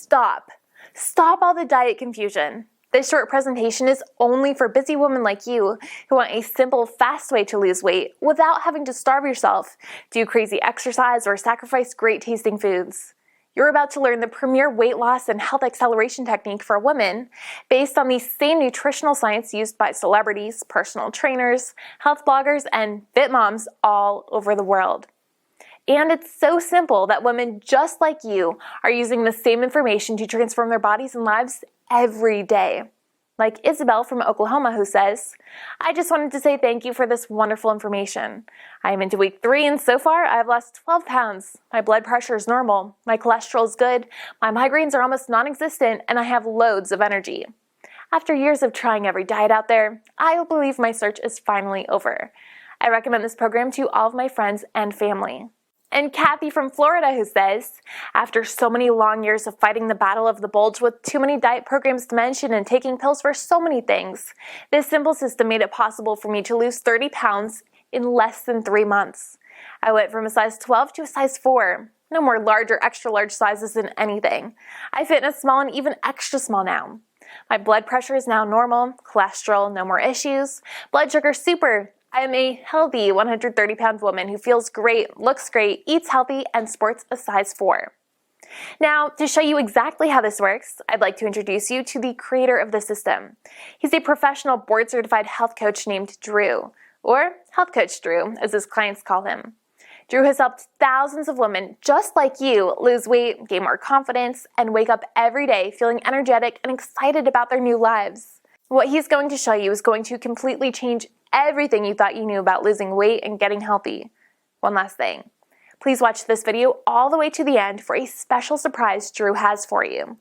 stop. Stop all the diet confusion. This short presentation is only for busy women like you who want a simple, fast way to lose weight without having to starve yourself, do crazy exercise, or sacrifice great tasting foods. You're about to learn the premier weight loss and health acceleration technique for women based on the same nutritional science used by celebrities, personal trainers, health bloggers, and fit moms all over the world. And it's so simple that women just like you are using the same information to transform their bodies and lives every day. Like Isabel from Oklahoma, who says, "I just wanted to say thank you for this wonderful information. I am into week 3 and so far I've lost 12 pounds. My blood pressure is normal, my cholesterol is good, my migraines are almost non-existent, and I have loads of energy. After years of trying every diet out there, I believe my search is finally over. I recommend this program to all of my friends and family." And Kathy from Florida, who says, "After so many long years of fighting the battle of the bulge with too many diet programs to mention and taking pills for so many things, this simple system made it possible for me to lose 30 pounds in less than 3 months. I went from a size 12 to a size 4. No more large or extra large sizes in anything. I fit in a small and even extra small now. My blood pressure is now normal, cholesterol, no more issues, blood sugar super. I am a healthy 130-pound woman who feels great, looks great, eats healthy, and sports a size 4. Now, to show you exactly how this works, I'd like to introduce you to the creator of the system. He's a professional board-certified health coach named Drew, or Health Coach Drew, as his clients call him. Drew has helped thousands of women just like you lose weight, gain more confidence, and wake up every day feeling energetic and excited about their new lives. What he's going to show you is going to completely change everything you thought you knew about losing weight and getting healthy. One last thing. Please watch this video all the way to the end for a special surprise Drew has for you.